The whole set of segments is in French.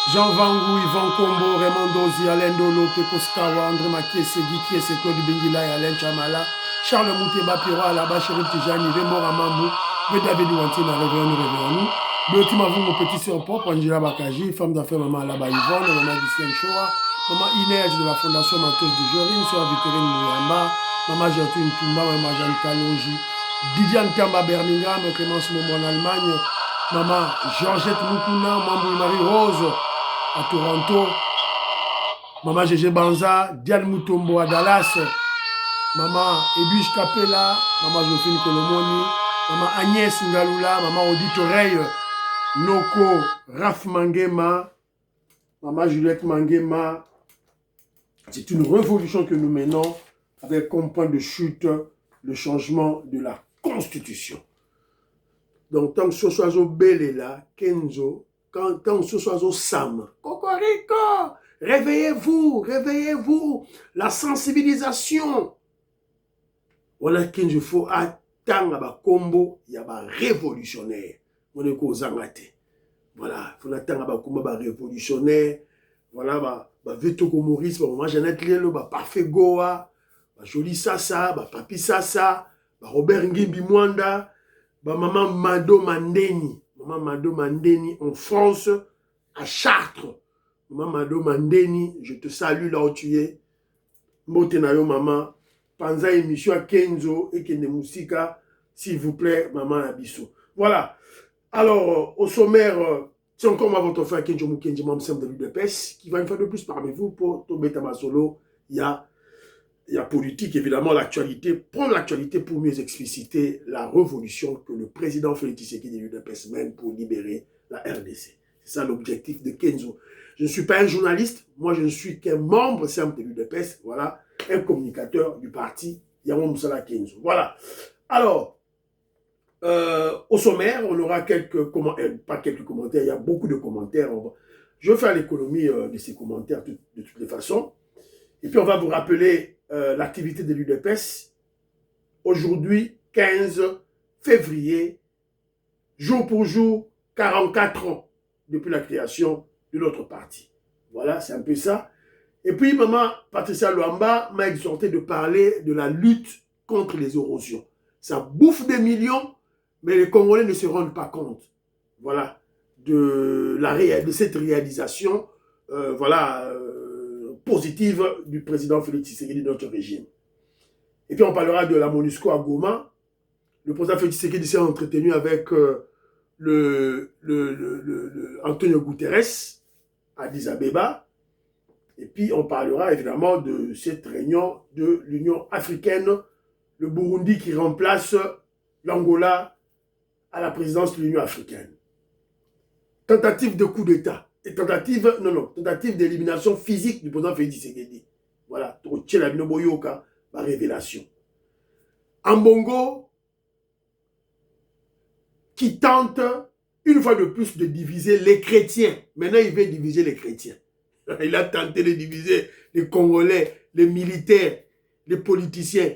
Jean Vangou, Yvan Kombo, Raymond Dozi, Alain Dolo, Pekos Kawa, André Makiese, Guy Kiese, Claude Bengila et Alain Chamala, Charles Mouteba, Piro, Alaba, Chérif Tijani, Raymond Ramambou, David Ouantina, réveillons-nous. Beauty Mavou, mon petit sœur propre, Angela Bakaji, femme d'affaires, maman Alaba Yvonne, maman Ghislaine Choa, maman Inès de la Fondation Matos de Jorine, sœur Victorine Mouyamba, maman Gertrude Toumba, maman Jeanne Kalonji, Didiane Kamba Birmingham, Clémence Mombo en Allemagne, maman Georgette Moukouna, maman Marie-Rose à Toronto, maman Gégé Banza, Diane Moutombo à Dallas, maman Ebiche Capella, maman Jophine Kolomoni, maman Agnès Ngalula, maman Odite Oreille, Noko Raf Mangema, maman Juliette Mangema. C'est une révolution que nous menons avec comme point de chute le changement de la Constitution. Donc, tant que ce soit au Belela, Kenzo, tant que ce soit au Sam, Cocorico, réveillez-vous, réveillez-vous, la sensibilisation. Voilà Kenzo, il faut attendre à combo, il y a un révolutionnaire. On est qu'aux Zangate. Voilà, il faut attendre à combo, révolutionnaire. Voilà, Vetoko Maurice, maman Jeannette Lelo, Parfait Goa, Jolie Sassa, Papi Sassa, Robert Ngimbi Mwanda, maman Mado Mandeni. Maman Mado Mandeni en France, à Chartres. Maman Mado Mandeni, je te salue là où tu es. Motenayo maman. Panza émission à Kenzo et Kende Moussika, s'il vous plaît, maman Abisso. Voilà. Alors, au sommaire, c'est encore moi, votre frère Kenjo Moukenji, membre de l'UDPS, qui va une fois de plus parmi vous pour tomber Tamasolo. Il y a politique, évidemment, l'actualité. Prendre l'actualité pour mieux expliciter la révolution que le président Félix Tshisekedi de l'UDPS mène pour libérer la RDC. C'est ça l'objectif de Kenzo. Je ne suis pas un journaliste, moi je ne suis qu'un membre simple de l'UDPS, voilà, un communicateur du parti Yamon Moussala Kenzo. Voilà. Alors, au sommaire, on aura pas quelques commentaires, il y a beaucoup de commentaires. Je vais faire l'économie de ces commentaires de toutes les façons. Et puis on va vous rappeler l'activité de l'UDPS. Aujourd'hui, 15 février, jour pour jour, 44 ans depuis la création de notre parti. Voilà, c'est un peu ça. Et puis, maman Patricia Luamba m'a exhorté de parler de la lutte contre les érosions. Ça bouffe des millions, mais les Congolais ne se rendent pas compte. Voilà, de cette réalisation, positive du président Félix Tshisekedi de notre régime. Et puis, on parlera de la MONUSCO à Goma. Le président Félix Tshisekedi s'est entretenu avec Antonio Guterres à Addis Abeba. Et puis, on parlera évidemment de cette réunion de l'Union africaine, le Burundi qui remplace l'Angola à la présidence de l'Union africaine. Tentative de coup d'État. Et tentative d'élimination physique du président Félix Tshisekedi. Voilà, la révélation. Ambongo, qui tente une fois de plus de diviser les chrétiens. Maintenant, il veut diviser les chrétiens. Il a tenté de diviser les Congolais, les militaires, les politiciens.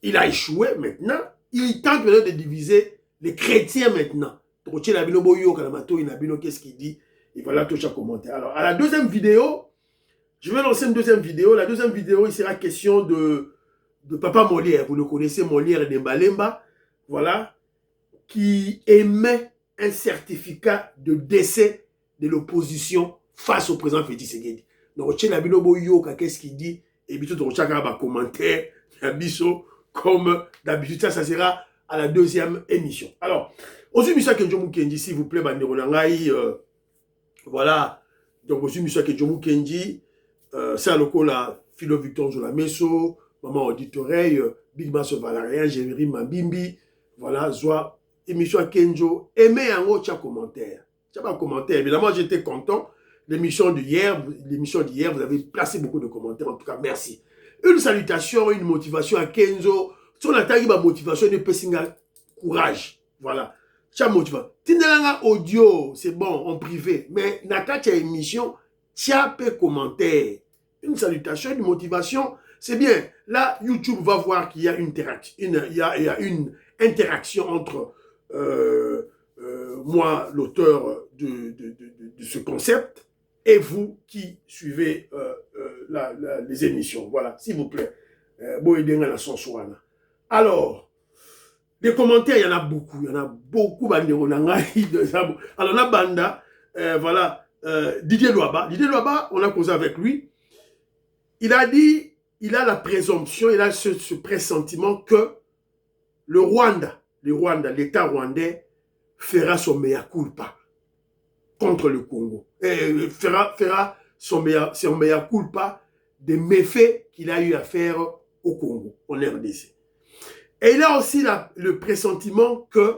Il a échoué maintenant. Il tente maintenant de diviser les chrétiens maintenant. Qu'est-ce qu'il dit? Et voilà tout chaque commentaire. Alors, à la deuxième vidéo, je vais lancer une deuxième vidéo. La deuxième vidéo, il sera question de Papa Molière. Vous le connaissez, Molière de Mbalemba. Voilà. Qui émet un certificat de décès de l'opposition face au président Félix Tshisekedi. Donc, qu'est-ce qu'il dit? Et puis, tout un commentaire, comme d'habitude, ça sera à la deuxième émission. Alors, aussi, M. Kenjo Mukendi, s'il vous plaît, voilà. Donc, aussi, M. Kenjo Mukendi, c'est un local là, Philo Victor Zolameso, Maman Odite Oreille, Big Mass Valérien, Jérémy Mabimbi, voilà, Zoa, émission Kenjo, aimez un autre commentaire. C'est pas un commentaire, évidemment, j'étais content. L'émission d'hier, vous avez placé beaucoup de commentaires, en tout cas, merci. Une salutation, une motivation à Kenzo. Si on attaque ma motivation, une pessinga courage. Voilà. Ça motive. Tindelanga audio, c'est bon, en privé. Mais dans ta émission, tu as peu commentaire. Une salutation, une motivation, c'est bien. Là, YouTube va voir qu'il y a une interaction entre moi, l'auteur de ce concept, et vous qui suivez les émissions. Voilà, s'il vous plaît. Alors, les commentaires, il y en a beaucoup. Il y en a beaucoup. Alors, la banda, voilà, Didier Louaba. Didier Louaba, on a causé avec lui. Il a dit, il a la présomption, il a ce pressentiment que le Rwanda, l'État rwandais, fera son mea culpa contre le Congo. Fera son mea culpa des méfaits qu'il a eu à faire au Congo, en RDC. Et il a aussi le pressentiment que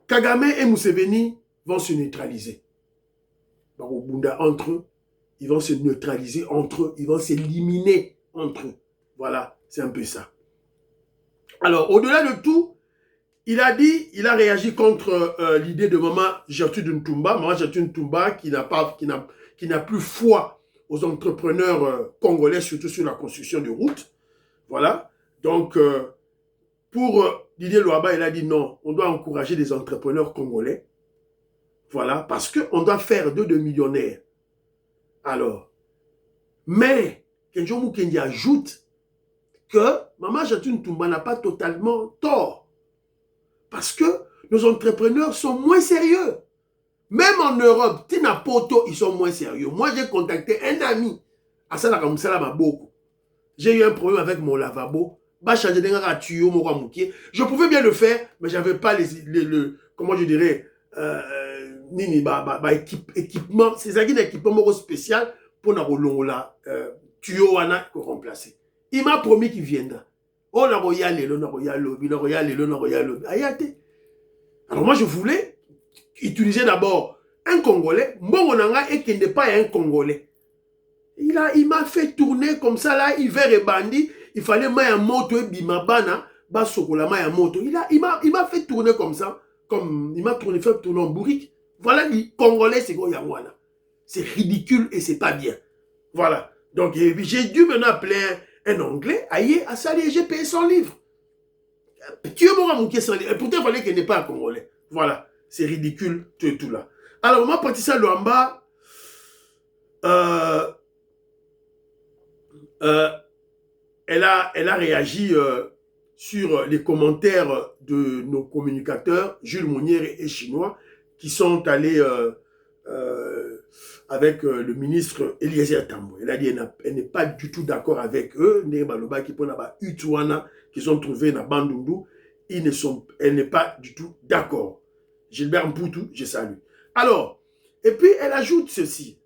Kagame et Museveni vont se neutraliser. Entre eux, ils vont se neutraliser entre eux, ils vont s'éliminer entre eux. Voilà, c'est un peu ça. Alors, au-delà de tout, il a réagi contre l'idée de maman Gertrude Ntumba, qui n'a plus foi aux entrepreneurs congolais, surtout sur la construction de routes. Voilà. Donc, pour Didier Louaba, il a dit non, on doit encourager les entrepreneurs congolais. Voilà, parce qu'on doit faire d'eux de millionnaires. Alors, mais Kenjo Mukendi ajoute que Maman Gertrude Ntumba n'a pas totalement tort. Parce que nos entrepreneurs sont moins sérieux. Même en Europe, Tina Poto, ils sont moins sérieux. Moi, j'ai contacté un ami à Salama beaucoup. J'ai eu un problème avec mon lavabo. Je pouvais bien le faire, mais je n'avais pas comment je dirais, équipement. C'est ça qui est un équipement spécial pour la tuyau remplacer. Il m'a promis qu'il viendra. Alors moi, je voulais utiliser d'abord un Congolais. Mbongonanga et qui n'est pas un Congolais. Il m'a fait tourner comme ça, là, hiver et bandit. Il fallait maya moto et bimabana, basokola maya moto. Il m'a fait tourner comme ça. Il m'a fait tourner en bourrique. Voilà, les Congolais, c'est quoi Yangwana. C'est ridicule et c'est pas bien. Voilà. Donc, j'ai dû maintenant appeler un Anglais. Aïe, à ça, j'ai payé son livre. Tu es mon amour qui est sans livre. Et pourtant, il fallait qu'il n'ait pas un Congolais. Voilà. C'est ridicule, tout là. Alors, moi, Patricia Luamba, elle a réagi sur les commentaires de nos communicateurs, Jules Mounier et Chinois, qui sont allés avec le ministre Eliezer Tambwe. Elle a dit qu'elle n'est pas du tout d'accord avec eux, qui sont trouvés dans Bandundu. Elle n'est pas du tout d'accord. Gilbert Mpoutou, je salue. Alors, et puis elle ajoute ceci.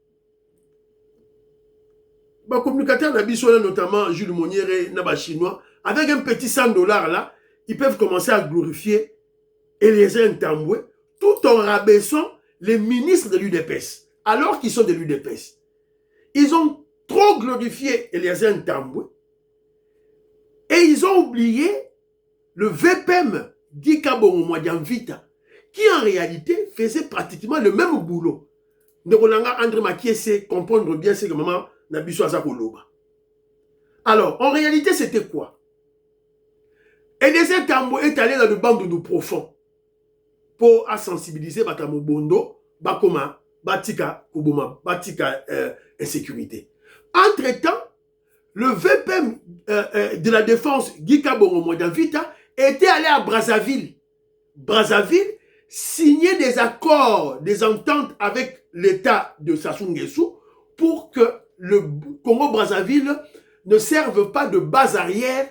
Les communicateurs notamment Jules Monnier et Chinois, avec un petit $100 là, ils peuvent commencer à glorifier Eliezer Tambwe tout en rabaissant les ministres de l'UDPS, alors qu'ils sont de l'UDPS. Ils ont trop glorifié Eliezer Tambwe et ils ont oublié le VPM Guy Kabongo Mwadiamvita, qui en réalité faisait pratiquement le même boulot. André Makié sait comprendre bien ce que maman Nabiso Azakoloba. Alors, en réalité, c'était quoi? Eliezer Tambwe est allé dans le Bandundu profond pour sensibiliser Batamo Bondo, Bakoma, Batika, Kubuma, Batika, insécurité. Entre-temps, le VPM de la défense, Guy Kabongo Mwadiamvita, était allé à Brazzaville. Brazzaville signer des accords, des ententes avec l'État de Sassou Nguesso pour que le Congo-Brazzaville ne serve pas de base arrière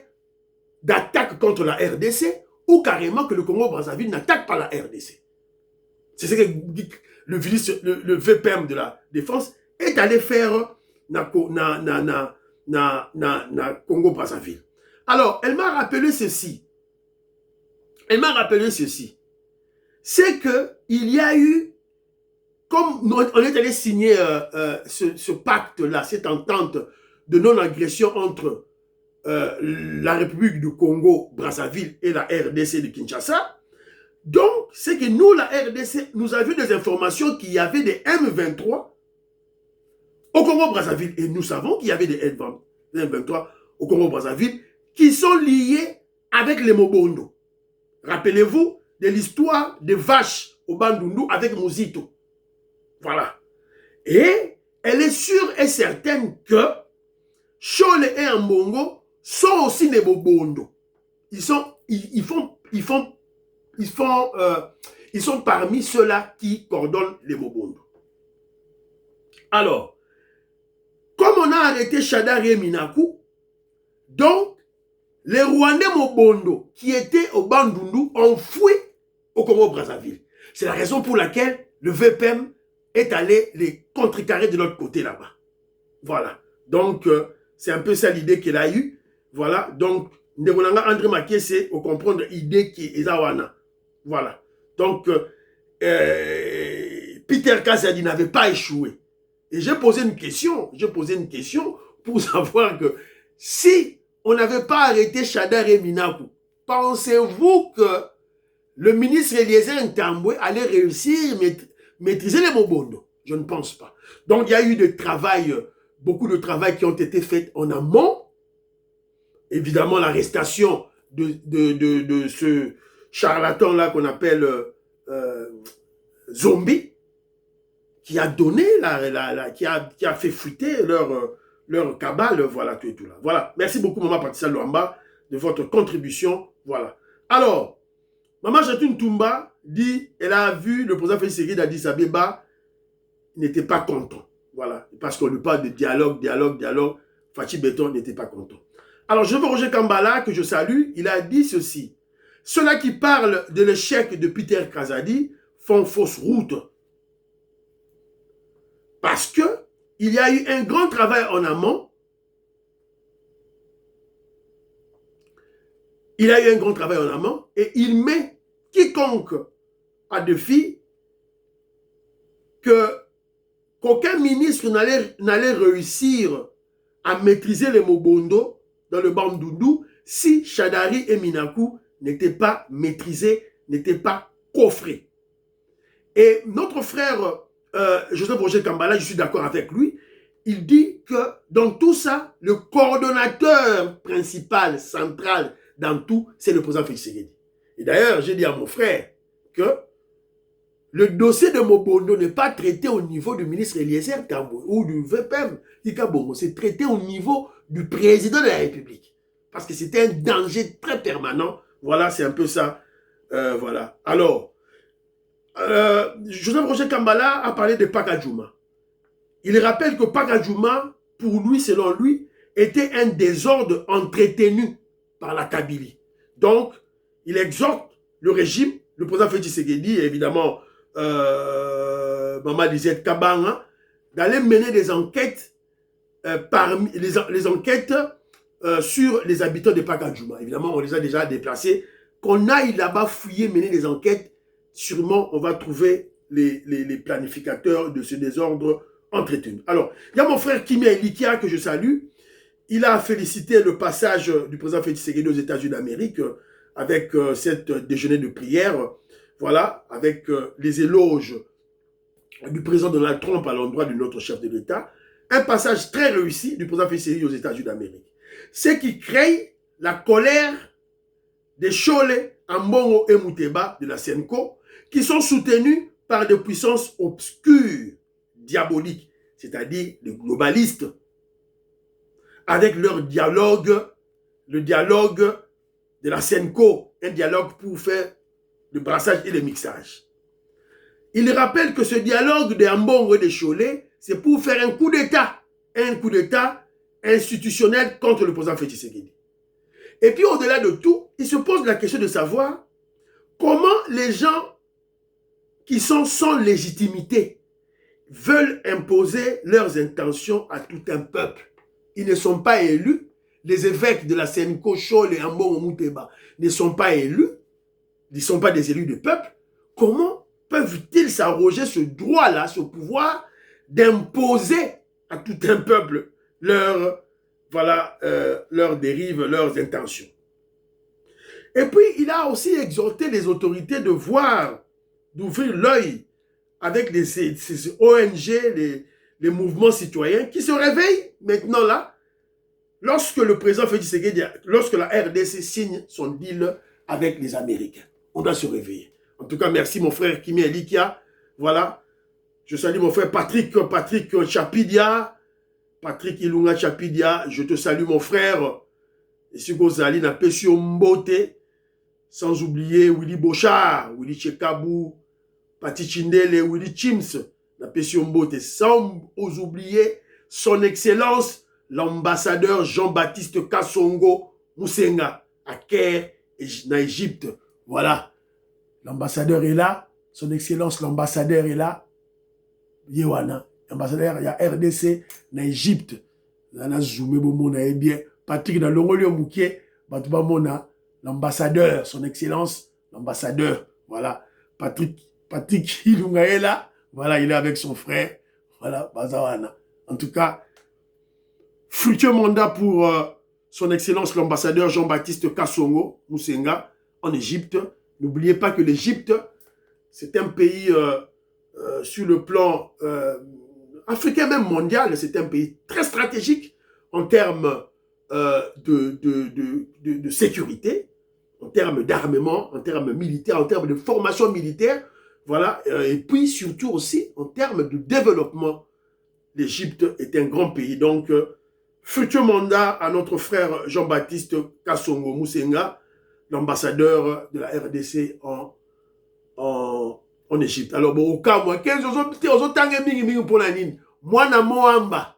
d'attaque contre la RDC ou carrément que le Congo-Brazzaville n'attaque pas la RDC. C'est ce que le VPM de la défense est allé faire na Congo-Brazzaville. Alors, elle m'a rappelé ceci. C'est qu'il y a eu, comme on est allé signer ce pacte-là, cette entente de non-agression entre la République du Congo-Brazzaville et la RDC de Kinshasa. Donc, c'est que nous, la RDC, nous avions des informations qu'il y avait des M23 au Congo-Brazzaville. Et nous savons qu'il y avait des M23 au Congo-Brazzaville qui sont liés avec les Mobondo. Rappelez-vous de l'histoire des vaches au Bandundu avec Mouzito. Voilà. Et elle est sûre et certaine que Chole et Ambongo sont aussi des Bobondo. Ils sont parmi ceux-là qui coordonnent les Bobondo. Alors, comme on a arrêté Shadari et Minakou, donc les Rwandais Mobondo qui étaient au Bandundu ont fui au Congo-Brazzaville. C'est la raison pour laquelle le VPM est allé les contrecarrer de l'autre côté là-bas. Voilà. Donc, c'est un peu ça l'idée qu'il a eue. Voilà. Donc, Ndebonanga André Makiese, au comprendre l'idée qui est Zawana. Voilà. Donc, Peter Kazadi n'avait pas échoué. Et j'ai posé une question pour savoir que si on n'avait pas arrêté Shadar et Minakou, pensez-vous que le ministre Eliezer Ntambwe allait réussir à maîtriser les Mobondo? Je ne pense pas. Donc, il y a eu beaucoup de travail qui ont été faits en amont. Évidemment, l'arrestation de ce charlatan-là qu'on appelle Zombie, qui a donné, qui a fait fuiter leur cabale, voilà, tout et tout là. Voilà. Merci beaucoup, Maman Patricia Luamba, de votre contribution. Voilà. Alors, Maman Jatoune Toumba dit, elle a vu le président Félix Tshisekedi d'Addis Abeba, n'était pas content. Voilà. Parce qu'on lui parle de dialogue. Fachi Béton n'était pas content. Alors, je veux Roger Kambala, que je salue, il a dit ceci. Ceux-là qui parlent de l'échec de Peter Kazadi font fausse route. Parce que il y a eu un grand travail en amont. Et il met quiconque à défi qu'aucun ministre n'allait réussir à maîtriser les Mobondo dans le Bandundu si Shadari et Minakou n'étaient pas maîtrisés, n'étaient pas coffrés. Et notre frère Joseph Roger Kambala, je suis d'accord avec lui, il dit que dans tout ça, le coordonnateur principal, central dans tout, c'est le président Félix Tshisekedi. Et d'ailleurs, j'ai dit à mon frère que le dossier de Mobondo n'est pas traité au niveau du ministre Eliezer Tambwe ou du VPM Ikabongo, c'est traité au niveau du président de la République. Parce que c'était un danger très permanent. Voilà, c'est un peu ça. Voilà. Alors, Joseph Roger Kambala a parlé de Pakadjouma. Il rappelle que Pakadjouma, pour lui, selon lui, était un désordre entretenu par la Kabylie. Donc, il exhorte le régime, le président Félix Tshisekedi, et évidemment, Maman Lisette Kabanga, d'aller mener des enquêtes, les enquêtes sur les habitants de Pakadjouma. Évidemment, on les a déjà déplacés. Qu'on aille là-bas fouiller, mener des enquêtes, sûrement, on va trouver les planificateurs de ce désordre entretenu. Alors, il y a mon frère Kimi Elikia, que je salue. Il a félicité le passage du président Félix Tshisekedi aux États-Unis d'Amérique avec cette déjeuner de prière, voilà, avec les éloges du président Donald Trump à l'endroit de notre chef de l'État. Un passage très réussi du président Félix Tshisekedi aux États-Unis d'Amérique. Ce qui crée la colère des Chole, Ambongo et Mouteba de la Senko, qui sont soutenus par des puissances obscures, diaboliques, c'est-à-dire les globalistes, avec leur dialogue, le dialogue de la Senko, un dialogue pour faire le brassage et le mixage. Il rappelle que ce dialogue de Ambongo et de Chole, c'est pour faire un coup d'État institutionnel contre le président Félix Tshisekedi. Et puis au-delà de tout, il se pose la question de savoir comment les gens qui sont sans légitimité veulent imposer leurs intentions à tout un peuple. Ils ne sont pas élus. Les évêques de la Senko, Chole et Ambongo Mouteba ne sont pas élus. Ils ne sont pas des élus du peuple. Comment peuvent-ils s'arroger ce droit-là, ce pouvoir d'imposer à tout un peuple leurs dérives, leurs intentions? Et puis, il a aussi exhorté les autorités de voir, d'ouvrir l'œil avec ces ONG, les mouvements citoyens qui se réveillent maintenant là, lorsque le président Félix Tshisekedi, lorsque la RDC signe son deal avec les Américains. On doit se réveiller. En tout cas, merci mon frère Kimi Elikia. Voilà. Je salue mon frère Patrick Chapidia. Patrick Ilunga Chapidia. Je te salue mon frère. Et si vous allez dans Pesio Mbote, sans oublier Willy Bochard, Willy Chekabou, Pati Chindele, Willy Chims, dans Pesio Mbote. Sans oublier son excellence, l'ambassadeur Jean-Baptiste Kassongo Moussenga, à Caire, en Égypte. Voilà. L'ambassadeur est là. Son excellence, l'ambassadeur est là. Yewana. L'ambassadeur, il y a RDC, en Égypte. Nana Zoumé, bien. Patrick, dans l'Ongolio Mouké, l'ambassadeur, son excellence, l'ambassadeur. Voilà. Patrick Ilunga est là. Voilà, il est avec son frère. Voilà, Bazawana. En tout cas, fructueux mandat pour son excellence, l'ambassadeur Jean-Baptiste Kassongo Moussenga, en Égypte. N'oubliez pas que l'Égypte, c'est un pays sur le plan africain, même mondial, c'est un pays très stratégique en termes de sécurité, en termes d'armement, en termes militaires, en termes de formation militaire, voilà, et puis surtout aussi en termes de développement. L'Égypte est un grand pays. Donc, futur mandat à notre frère Jean-Baptiste Kassongo Moussenga, l'ambassadeur de la RDC en Égypte. Alors, bon, au cas, moi, 15 pour la ligne. Moi, na Moamba.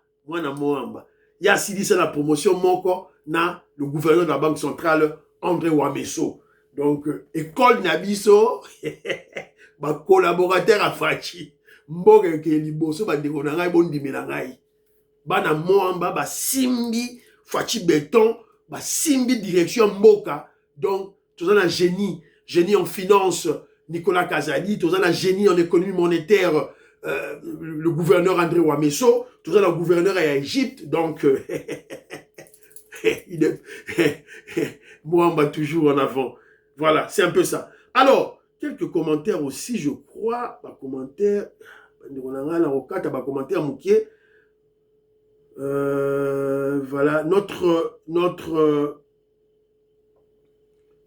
Il y a Sidi, c'est la promotion, moko, na le gouverneur de la Banque centrale, André Wameso. Donc, école Nabiso, ma collaborateur à Fachi. Mboga ke liboso ba ndeko na ngai bondimela ngai bana Moamba ba simbi Fachi Béton ba simbi direction mboka. Donc tous un génie en finance Nicolas Kazali, tous un génie en économie monétaire le gouverneur André Wameso, tous un gouverneur à Égypte. Donc Moamba toujours en avant. Voilà, c'est un peu ça. Alors quelques commentaires aussi, je crois. Commentaires. Voilà,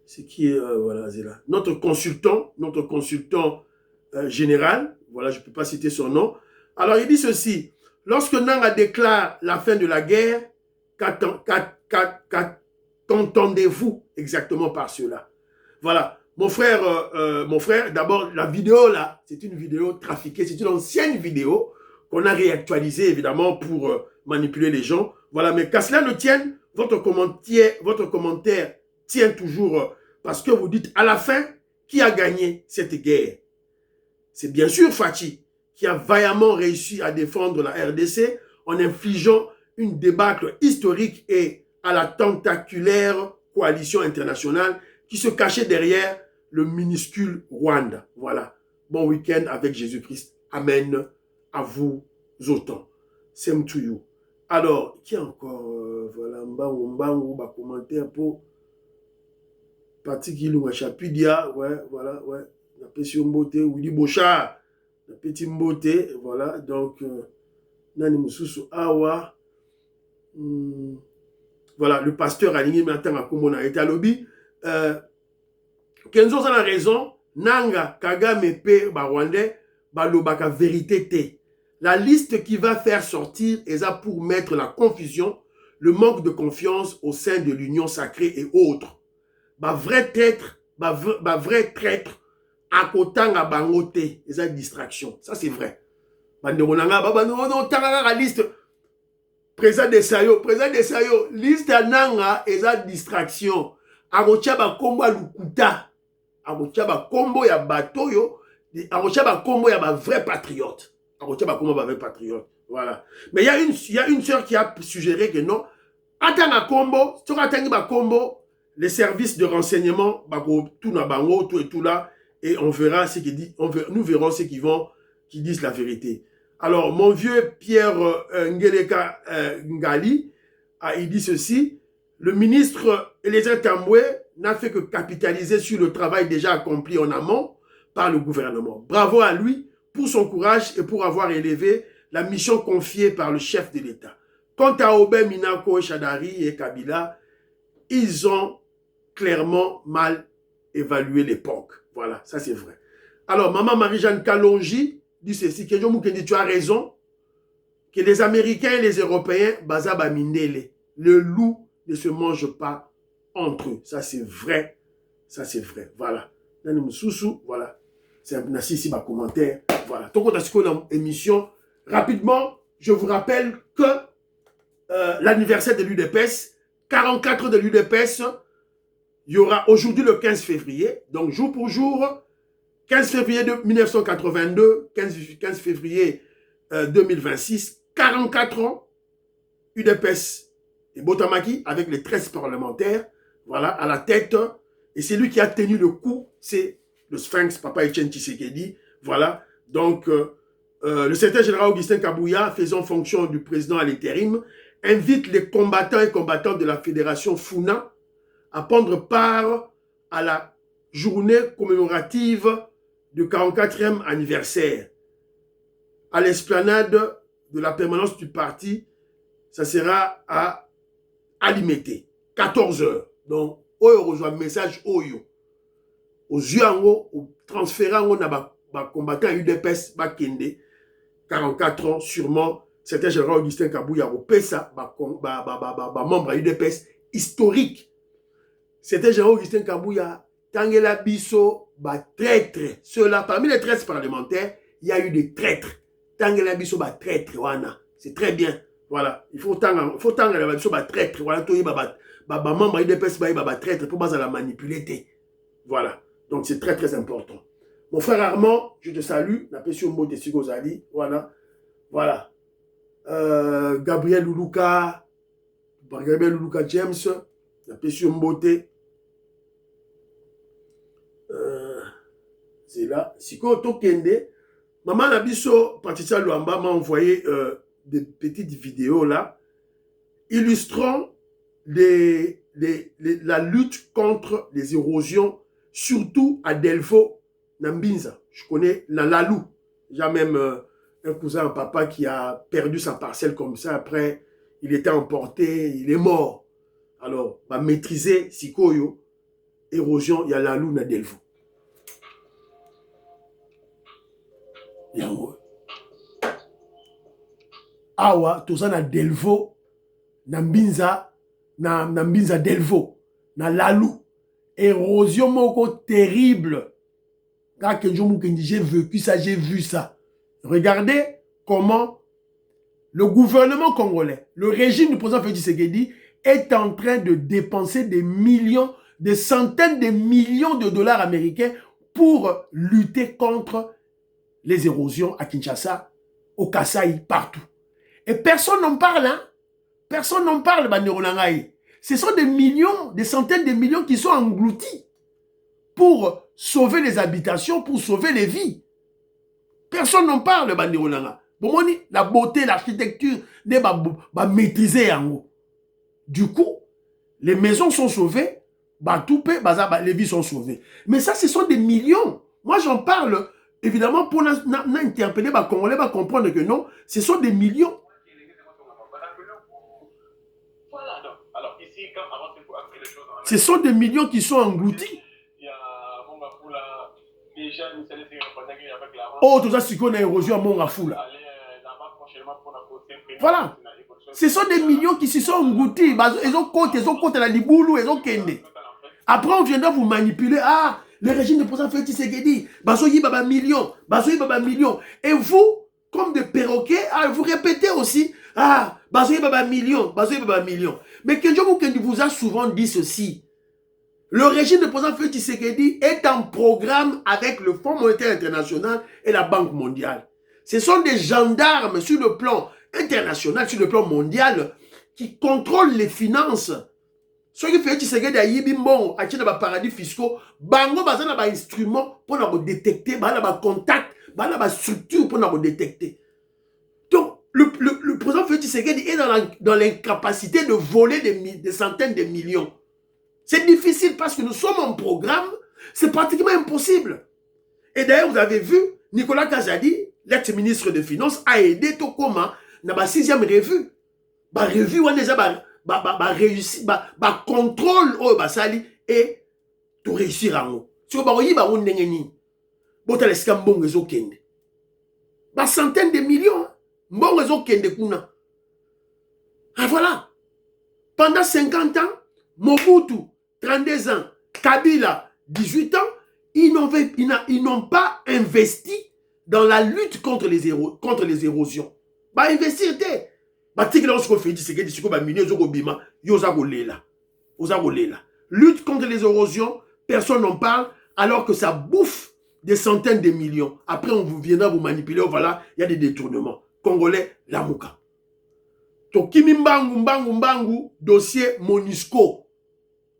c'est qui est, voilà, c'est là. Notre consultant général, voilà, je ne peux pas citer son nom. Alors, il dit ceci. Lorsque Nanga déclare la fin de la guerre, qu'entendez-vous exactement par cela? Voilà. Mon frère, d'abord, la vidéo là, c'est une vidéo trafiquée, c'est une ancienne vidéo qu'on a réactualisée évidemment pour manipuler les gens. Voilà, mais qu'à cela ne tienne, votre commentaire tient toujours parce que vous dites à la fin, qui a gagné cette guerre? C'est bien sûr Fachi qui a vaillamment réussi à défendre la RDC en infligeant une débâcle historique et à la tentaculaire coalition internationale qui se cachait derrière le minuscule Rwanda. Voilà. Bon week-end avec Jésus-Christ. Amen. À vous autant. Same to you. Alors, qui encore voilà, Mbangu, commentaire pour Patrick Ilunga Chapidia. Ouais, voilà, ouais. La Pesio Mbote, Willy Bochard. La Petit Mbote. Voilà. Donc, Nani Mususu Awa. Voilà, le pasteur aligné maintenant à Komona et à lobby. Kenzo a raison, Nanga, Kagame, P, Rwandais, Balobaka, vérité T. La liste qui va faire sortir est là pour mettre la confusion, le manque de confiance au sein de l'union sacrée et autres. Vrai traître, à Kotanga Bangote, et ça distraction. Ça c'est vrai. La liste, président de Sayo, liste à Nanga, et ça distraction. Arochaba Kombo Lukuta. Arochaba Kombo ya Batoyo. Arochaba Kombo ya vrai patriote. Arochaba Kombo ya vrai patriote. Voilà. Mais il y a une sœur qui a suggéré que non. Attends Kombo, tu attends Kombo, les services de renseignement, tout na bango, tout et tout là, et on verra ce qu'ils disent. Nous verrons ceux qui disent la vérité. Alors, mon vieux Pierre Ngeleka Ngali, il dit ceci. Le ministre Eliezer Tambwe n'a fait que capitaliser sur le travail déjà accompli en amont par le gouvernement. Bravo à lui pour son courage et pour avoir élevé la mission confiée par le chef de l'État. Quant à Aubin Minako, Chadari et Kabila, ils ont clairement mal évalué l'époque. Voilà, ça c'est vrai. Alors, Maman Marie-Jeanne Kalonji dit ceci, Kenjo Mukendi, tu as raison, que les Américains et les Européens, Bazaba Mindele, le loup ne se mange pas entre eux. Ça, c'est vrai. Ça, c'est vrai. Voilà. Voilà. C'est un ici, ma commentaire. Voilà. Donc, on a ce qu'on a émission. Rapidement, je vous rappelle que l'anniversaire de l'UDPS, 44 de l'UDPS, il y aura aujourd'hui le 15 février, donc jour pour jour, 15 février 1982, 15 février 2026, 44 ans, UDPS et Botamaki avec les 13 parlementaires, voilà, à la tête. Et c'est lui qui a tenu le coup, c'est le Sphinx, Papa Etienne Tshisekedi, voilà. Donc, le secrétaire général Augustin Kabouya, faisant fonction du président à l'intérim, invite les combattants et combattantes de la fédération Funa à prendre part à la journée commémorative du 44e anniversaire. À l'esplanade de la permanence du parti, ça sera à Alimété, 14 h. Donc, oyo reçoit un message oyo. Aux yeux en haut, au transférant, on a combattant UDPS, Bakende, 44 ans, sûrement, c'était général Augustin Kabouya, au PESA, membre à UDPS historique. C'était général Augustin Kabouya, Tangela Bisso, traître. Ceux-là, parmi les 13 parlementaires, il y a eu des traîtres. Tangela Bisso, traître, wana. C'est très bien. Voilà. Il faut Tangela Bisso, traître. Voilà, tout membre à UDPS, traître, pour la manipuler. Voilà. Donc, c'est très, très important. Mon frère Armand, je te salue. N'appelle mot de Sigozali. Voilà. Voilà. Gabriel Louluka James. N'appelle Mbote. C'est là. Siko Tokende. Maman Nabiso, Patricia Luamba m'a envoyé des petites vidéos là, illustrant la lutte contre les érosions, surtout à Delvaux, Nambinza. Je connais Lalou. J'ai même un cousin, un papa qui a perdu sa parcelle comme ça. Après, il était emporté, il est mort. Alors, va maîtriser Sikoyo, érosion, il y a Lalou na Delvaux. Yango. Awa, tout ça na Delvaux, Nambinza, Nambinza Delvaux, na Lalou. Érosion moko terrible. Quand j'ai vécu ça, j'ai vu ça. Regardez comment le gouvernement congolais, le régime du président Félix Tshisekedi est en train de dépenser des millions, des centaines de millions de dollars américains pour lutter contre les érosions à Kinshasa, au Kasaï, partout. Et personne n'en parle, hein? Personne n'en parle, Banderonangaï. Ce sont des millions, des centaines de millions qui sont engloutis pour sauver les habitations, pour sauver les vies. Personne n'en parle, Banderonanga. Bon, la beauté, l'architecture, maîtriser en haut. Du coup, les maisons sont sauvées, les vies sont sauvées. Mais ça, ce sont des millions. Moi, j'en parle, évidemment, pour interpeller les Congolais, comprendre que non, ce sont des millions. Ce sont des millions qui sont engloutis. Oh, tout ça, c'est qu'on a érosion à Mongafoula. Voilà. Ce sont des millions qui se sont engloutis. Ils ont compté la Liboulou, ils ont kende. Après, on viendra vous manipuler. Ah, le régime de président Félix Tshisekedi, bazoyi baba million. Et vous, comme des perroquets, vous répétez aussi, ah, bazoyi baba million. Mais Kenjo Mukendi vous a souvent dit ceci. Le régime de président Félix Tshisekedi est en programme avec le Fonds monétaire international et la Banque mondiale. Ce sont des gendarmes sur le plan international, sur le plan mondial, qui contrôlent les finances. Ceux qui font Tshisekedi à Yibimbon, à Tchina, paradis fiscaux, bango bazana ba instrument pour nous détecter, ba contact, ba structure pour nous détecter. Donc, le président Félix Tshisekedi est dans l'incapacité de voler des centaines de millions. C'est difficile parce que nous sommes en programme, c'est pratiquement impossible. Et d'ailleurs, vous avez vu, Nicolas Kazadi, l'ex-ministre des Finances, a aidé Tokoma dans la 6e revue. La revue, on a déjà réussi, contrôle au basali et tout réussir en haut. Si vous avez dit, vous avez dit, Bah, centaines de millions. Bon, ils ont kende kuna. Ah, voilà. Pendant 50 ans, Mobutu, 32 ans, Kabila, 18 ans, ils n'ont pas investi dans la lutte contre les érosions. Bah, investir, bah, tika là, on se fait dire, c'est que tu vas miner, bima, yosa golela. Lutte contre les érosions, personne n'en parle, alors que ça bouffe des centaines de millions. Après, on vous viendra vous manipuler, voilà, il y a des détournements. Congolais, la mouka. Tokimi mbangu, dossier Monusco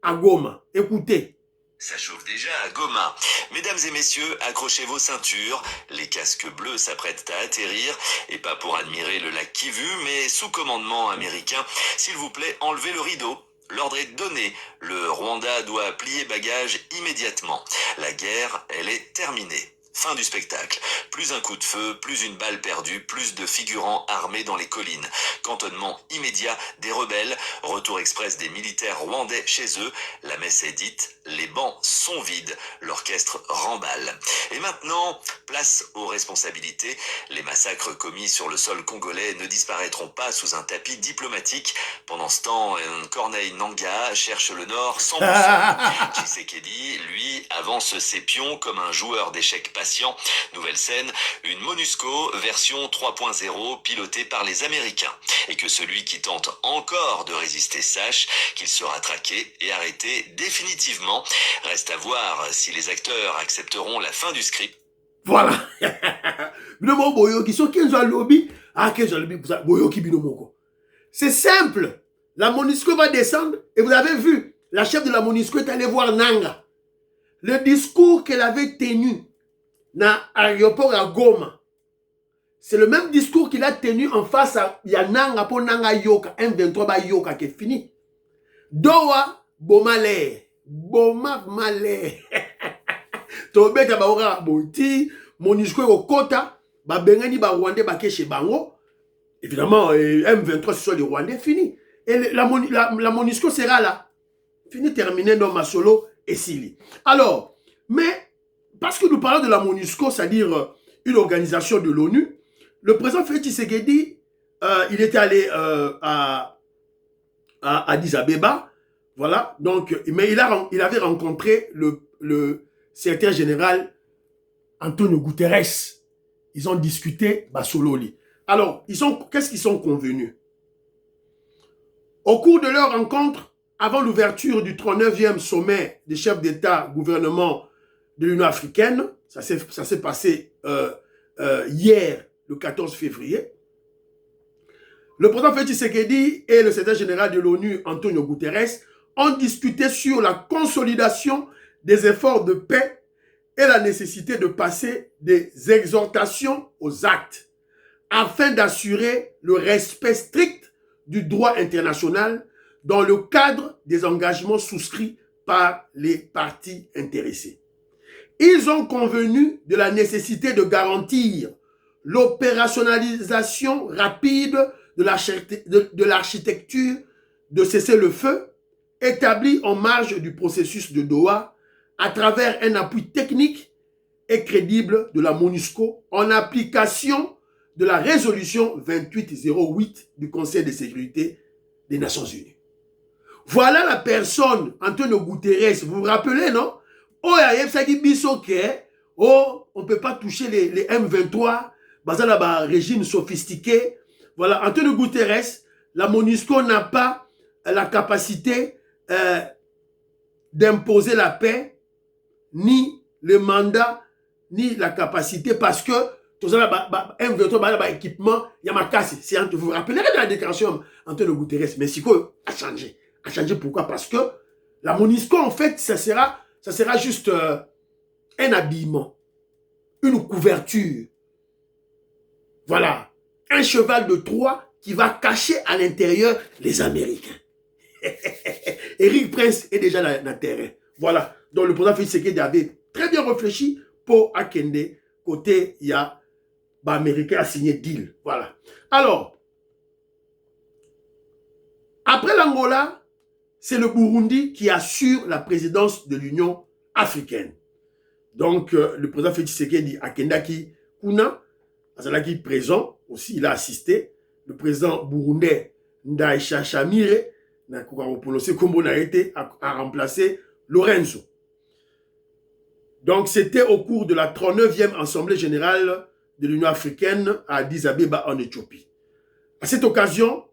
à Goma. Écoutez. Ça chauffe déjà à Goma. Mesdames et messieurs, accrochez vos ceintures. Les casques bleus s'apprêtent à atterrir. Et pas pour admirer le lac Kivu, mais sous commandement américain. S'il vous plaît, enlevez le rideau. L'ordre est donné. Le Rwanda doit plier bagage immédiatement. La guerre, elle est terminée. Fin du spectacle. Plus un coup de feu, plus une balle perdue, plus de figurants armés dans les collines. Cantonnement immédiat des rebelles, retour express des militaires rwandais chez eux. La messe est dite, les bancs sont vides, l'orchestre remballe. Et maintenant, place aux responsabilités. Les massacres commis sur le sol congolais ne disparaîtront pas sous un tapis diplomatique. Pendant ce temps, Corneille Nangaa cherche le Nord sans boussole. Tshisekedi, lui, avance ses pions comme un joueur d'échecs patient. Nouvelle scène, une MONUSCO version 3.0 pilotée par les Américains. Et que celui qui tente encore de résister sache qu'il sera traqué et arrêté définitivement. Reste à voir si les acteurs accepteront la fin du script. Voilà. C'est simple. La MONUSCO va descendre et vous avez vu, la chef de la MONUSCO est allée voir Nanga. Le discours qu'elle avait tenu dans l'aéroport à Goma, c'est le même discours qu'il a tenu en face à Nanga pour Nanga Yoka, M23 ba Yoka qui est fini. Doha, Bomale, Boma Malé. Tobeta ba ora boti, MONUSCO au Kota, ba bengani ba Rwandais ba keche bango. Évidemment, M23 ce sont les Rwandais fini. Et la MONUSCO sera là. Fini, terminé dans Masolo et Sili. Alors, mais parce que nous parlons de la MONUSCO, c'est-à-dire une organisation de l'ONU, le président Félix Tshisekedi, il était allé à Addis Abeba, voilà, donc, mais il avait rencontré le secrétaire général Antonio Guterres. Ils ont discuté Basololi. Alors, qu'est-ce qu'ils sont convenus? Au cours de leur rencontre, avant l'ouverture du 39e sommet des chefs d'État gouvernement de l'Union africaine, ça s'est passé hier, le 14 février, le président Félix Tshisekedi et le secrétaire général de l'ONU, Antonio Guterres, ont discuté sur la consolidation des efforts de paix et la nécessité de passer des exhortations aux actes afin d'assurer le respect strict du droit international dans le cadre des engagements souscrits par les parties intéressées. Ils ont convenu de la nécessité de garantir l'opérationnalisation rapide de l'architecture de cessez-le-feu établie en marge du processus de Doha à travers un appui technique et crédible de la MONUSCO en application de la résolution 2808 du Conseil de sécurité des Nations Unies. Voilà la personne, Antonio Guterres, vous vous rappelez, non? Oh, on ne peut pas toucher les M23, basé dans un régime sophistiqué. Voilà, Antonio Guterres, la MONUSCO n'a pas la capacité d'imposer la paix, ni le mandat, ni la capacité, parce que M23, équipement, il y a ma casse. Vous vous rappelez de la déclaration Antonio Guterres, Mexico a changé. A changé pourquoi? Parce que la MONUSCO, en fait, ça sera juste un habillement, une couverture. Voilà. Un cheval de Troie qui va cacher à l'intérieur les Américains. Eric Prince est déjà dans le terrain. Voilà. Donc le président Félix Tshisekedi avait très bien réfléchi pour Akende. Côté, il y a Américain a signé deal. Voilà. Alors, après l'Angola, c'est le Burundi qui assure la présidence de l'Union africaine. Donc, le président Félix Tshisekedi Akendaki Kuna, Azalaki présent aussi, il a assisté. Le président burundais Ndaisha Shamire, a remplacé Lorenzo. Donc, c'était au cours de la 39e Assemblée générale de l'Union africaine à Addis Abeba en Éthiopie. À cette occasion,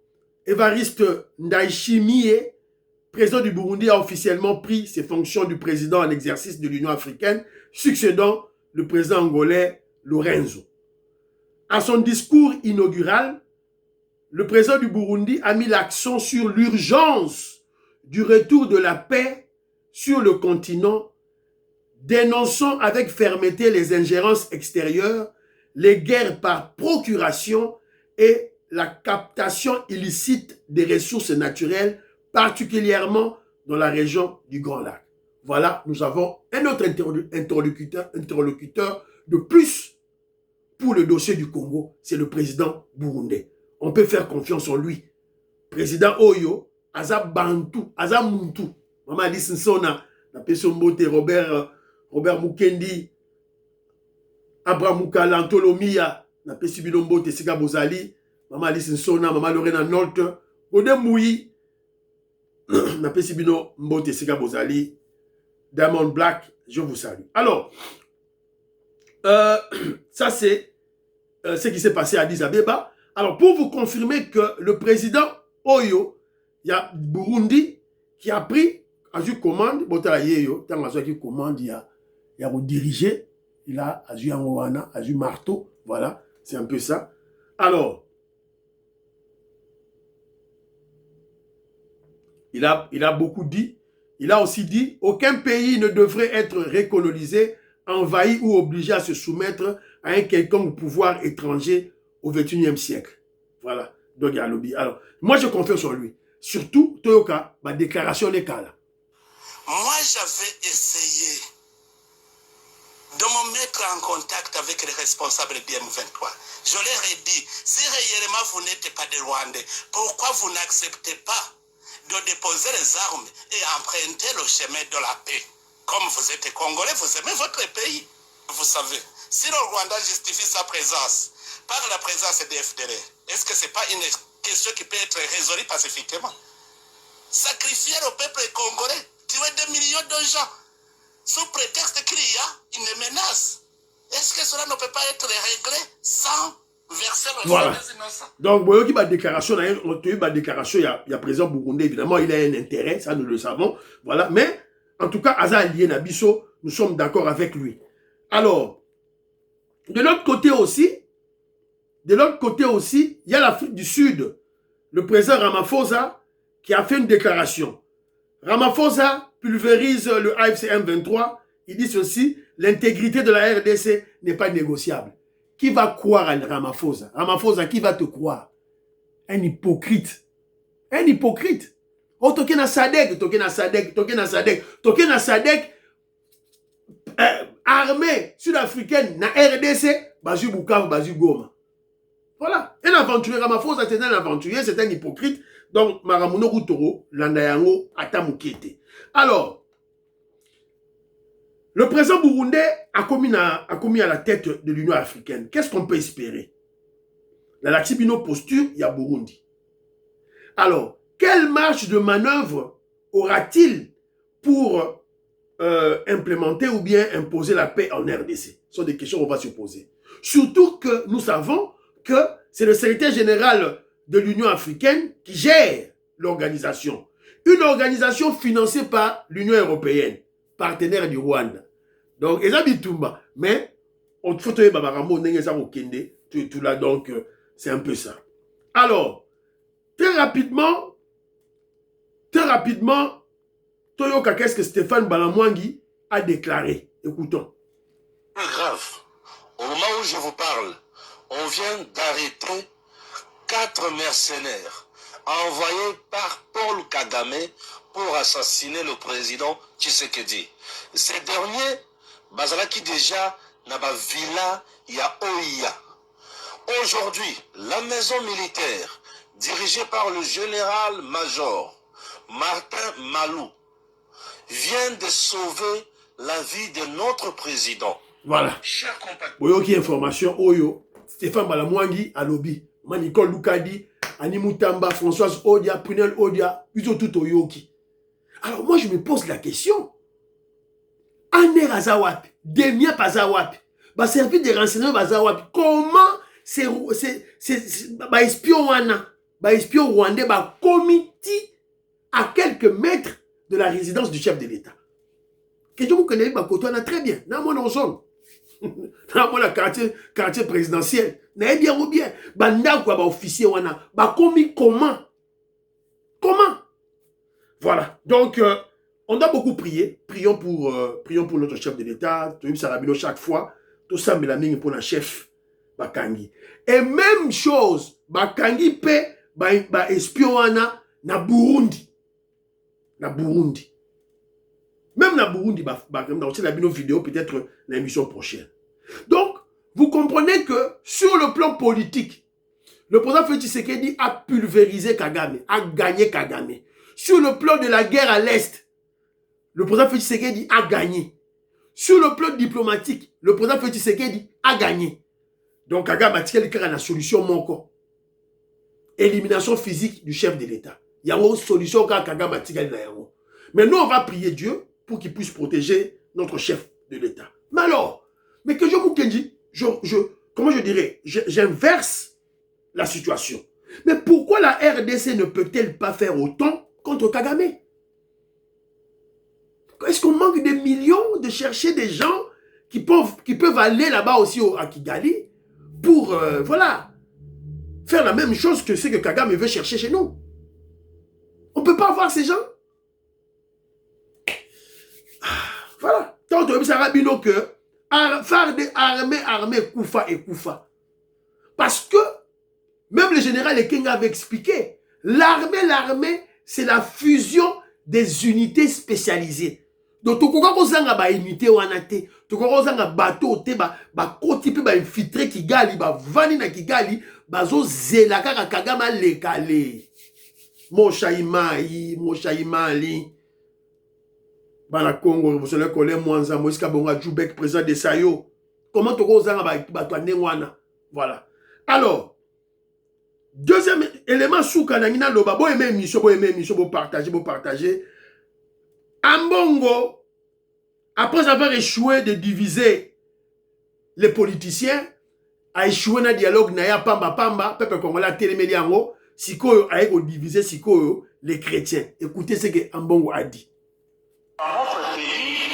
Évariste Ndayishimiye, président du Burundi, a officiellement pris ses fonctions du président en exercice de l'Union africaine, succédant le président angolais Lorenzo. À son discours inaugural, le président du Burundi a mis l'accent sur l'urgence du retour de la paix sur le continent, dénonçant avec fermeté les ingérences extérieures, les guerres par procuration et la captation illicite des ressources naturelles, particulièrement dans la région du Grand Lac. Voilà, nous avons un autre interlocuteur de plus pour le dossier du Congo, c'est le président burundais. On peut faire confiance en lui. Président Oyo, Aza Bantu, Aza Muntu. Maman Alice Nsona, la personne Mbote, Robert Mukendi, Abraham Mukala, Antolomia, la personne Mbote, Sika Bozali, Maman Alice Nsona, Maman Lorena Nolte, Ode Mouyi, la personne Mbote, Sika Bozali, Diamond Black, je vous salue. Alors, ça c'est ce qui s'est passé à Addis Abeba. Alors, pour vous confirmer que le président Oyo, il y a Burundi qui a pris, a eu commande, tant qu'il commande, il a dirigé, il a eu un marteau, voilà, c'est un peu ça. Alors, il a beaucoup dit, il a aussi dit, aucun pays ne devrait être recolonisé, envahi ou obligé à se soumettre à un quelconque pouvoir étranger au XXIe siècle. Voilà. Donc, alors, moi, je confie sur lui. Surtout, Toyoka, ma déclaration des cas là. Moi, j'avais essayé de me mettre en contact avec les responsables du M23. Je leur ai dit, si réellement vous n'êtes pas des Rwandais, pourquoi vous n'acceptez pas de déposer les armes et emprunter le chemin de la paix? Comme vous êtes Congolais, vous aimez votre pays. Vous savez, si le Rwanda justifie sa présence par la présence des FDL, est-ce que ce n'est pas une question qui peut être résolue pacifiquement? Sacrifier le peuple congolais, tuer des millions de gens, sous prétexte qu'il y a une menace. Est-ce que cela ne peut pas être réglé sans verser le sang des innocents? Donc, vous voyez, déclaration, il y a président burundais, évidemment, il a un intérêt, ça nous le savons. Voilà, mais en tout cas, Aza Alien Abisso, nous sommes d'accord avec lui. Alors, de l'autre côté aussi, il y a l'Afrique du Sud, le président Ramaphosa, qui a fait une déclaration. Ramaphosa pulvérise le AFC M23. Il dit ceci, l'intégrité de la RDC n'est pas négociable. Qui va croire à Ramaphosa? Ramaphosa, qui va te croire? Un hypocrite. Un hypocrite. Oh, toke na Sadek, armée sud-africaine, na RDC, Bazu Bukavu, Bazu Goma. Voilà. Un aventurier, Ramaphosa, c'est un aventurier, c'est un hypocrite. Donc, Maramuno Rutoro, Landayango, Atamukete. Alors, le président burundais a commis à la tête de l'Union africaine. Qu'est-ce qu'on peut espérer? La Laxibino posture, il y a Burundi. Alors, quelle marge de manœuvre aura-t-il pour implémenter ou bien imposer la paix en RDC? Ce sont des questions qu'on va se poser. Surtout que nous savons que c'est le secrétaire général de l'Union africaine qui gère l'organisation. Une organisation financée par l'Union européenne, partenaire du Rwanda. Donc, ils ont dit tout bas. Mais, on faut que tout là, donc, c'est un peu ça. Alors, très rapidement, Toyoka, qu'est-ce que Stéphane Balamwangi a déclaré? Écoutons. Grave. Au moment où je vous parle, on vient d'arrêter 4 mercenaires envoyés par Paul Kagame pour assassiner le président Tshisekedi. Ces derniers, Bazalaki déjà, Naba Villa, ya Oia. Aujourd'hui, la maison militaire, dirigée par le général-major Martin Malou, vient de sauver la vie de notre président. Voilà. Chers compatriotes. Oyo qui information, Oyo. Stéphane Balamwangi à lobby. Nicole Loukadi, Annie Moutamba, Françoise Odia, Prunel Odia, plutôt tout Oyoki. Alors moi je me pose la question. Aner Azawap, Demia Pazawap, bah service de renseignement Bazawap, comment c'est bah espion wana, bah espion rwandais, bah comité à quelques mètres de la résidence du chef de l'État. Que je vous connais, bah côté on a très bien, dans mon zone. Dans mon quartier présidentiel, n'a bien ou bien, bah n'a quoi bah officier wana, bah commis comment? Voilà. Donc on a beaucoup prié. Prions pour notre chef de l'État. Tout ça chaque fois. Tout ça, mais la ligne pour la chef Bakangi. Et même chose, Bakangi paie espion na Burundi. Même na Burundi, dans la vidéo, peut-être l'émission prochaine. Donc, vous comprenez que sur le plan politique, le président Félix Tshisekedi a pulvérisé Kagame, a gagné Kagame. Sur le plan de la guerre à l'Est, le président Félix Tshisekedi a gagné. Sur le plan diplomatique, le président Félix Tshisekedi a gagné. Donc Kagame a tiré la solution manquante. Élimination physique du chef de l'État. Il y a une solution quand Kagame a tiré la solution. Mais nous, on va prier Dieu pour qu'il puisse protéger notre chef de l'État. Mais alors, mais que je vous dis, comment je dirais, j'inverse la situation. Mais pourquoi la RDC ne peut-elle pas faire autant contre Kagame? Est-ce qu'on manque des millions de chercher des gens qui peuvent aller là-bas aussi à Kigali pour, voilà, faire la même chose que ce que Kagame veut chercher chez nous? On ne peut pas avoir ces gens. Voilà. Tant que ça rabino que faire des armées Koufa et Koufa. Parce que même le général Ekenga avait expliqué, l'armée, c'est la fusion des unités spécialisées. Donc, tu as ba unité wanate, tu as bateau te ba koti pe ba infiltré Kigali, ba vani na Kigali, ba zo zelaka ka Kagama lekale. Mo shaimali. Ba la Congo, vous savez qu'on est Mwanza, Moïse Kabonga, Djoubek, président de Sayo. Comment tu as ba wana? Voilà. Alors, deuxième élément sous kanangina loba, bo aimé mission, bo partager. Ambongo, après avoir échoué de diviser les politiciens, a échoué dans le dialogue, na ya pamba, peuple congolais a téléméli en haut, sikoyo a divisé sikoyo les chrétiens. Écoutez ce que Ambongo a dit. Dans notre pays,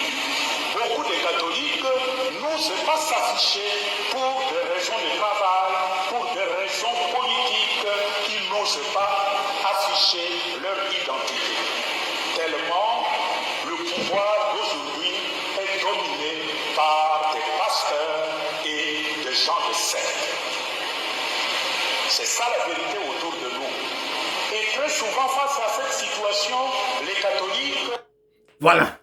beaucoup de catholiques n'osent pas s'afficher pour des raisons de travail, pour des raisons politiques, ils n'osent pas afficher leur identité. Tellement le pouvoir d'aujourd'hui est dominé par des pasteurs et des gens de secte. C'est ça la vérité autour de nous. Et très souvent, face à cette situation, les catholiques... Voilà.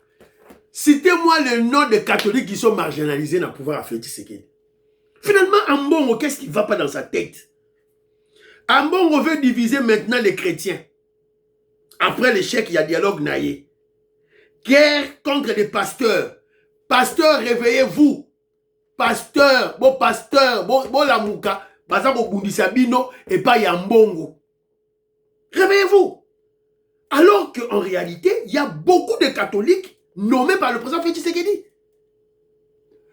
Citez-moi le nom des catholiques qui sont marginalisés dans le pouvoir à Félix Tshisekedi. Finalement, Ambongo, qu'est-ce qui ne va pas dans sa tête? Ambongo veut diviser maintenant les chrétiens. Après l'échec, il y a dialogue naïe. Guerre contre les pasteurs. Pasteurs, réveillez-vous. Pasteurs, bon lamouka, bazako bundisabino et pas Yambongo. Réveillez-vous. Alors qu'en réalité, il y a beaucoup de catholiques nommés par le président Félix Tshisekedi.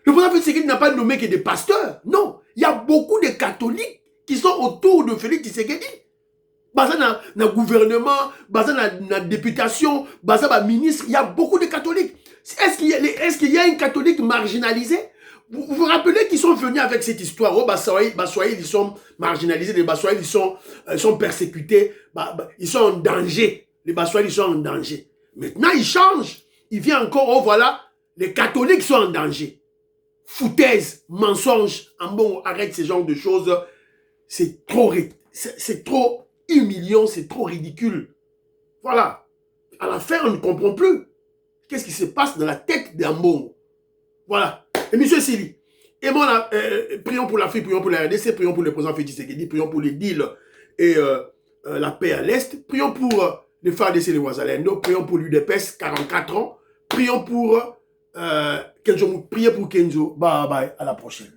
Le président Félix Tshisekedi n'a pas nommé que des pasteurs. Non, il y a beaucoup de catholiques qui sont autour de Félix Tshisekedi. Basé dans le gouvernement, basé dans la députation, basé dans le ministre, il y a beaucoup de catholiques. Est-ce qu'il y a une catholique marginalisée? Vous vous rappelez qu'ils sont venus avec cette histoire? Oh, Bassoaï, ils sont marginalisés, les Bassoaï, ils sont persécutés, ils sont en danger. Les Bassoaï, ils sont en danger. Maintenant, ils changent. Il vient encore, oh voilà, les catholiques sont en danger. Foutaise, mensonge, bon, arrête ce genre de choses. C'est trop humiliant, c'est trop ridicule. Voilà. À la fin, on ne comprend plus. Qu'est-ce qui se passe dans la tête d'Ambongo? Voilà. Et monsieur Sili, prions pour l'Afrique, prions pour la RDC, prions pour le président Félix Tshisekedi, prions pour les deals et la paix à l'Est, prions pour les FARDC et les Ouazalendo, prions pour l'UDPS, 44 ans, prions pour Kenzo, priez pour Kenzo. Bye bye, à la prochaine.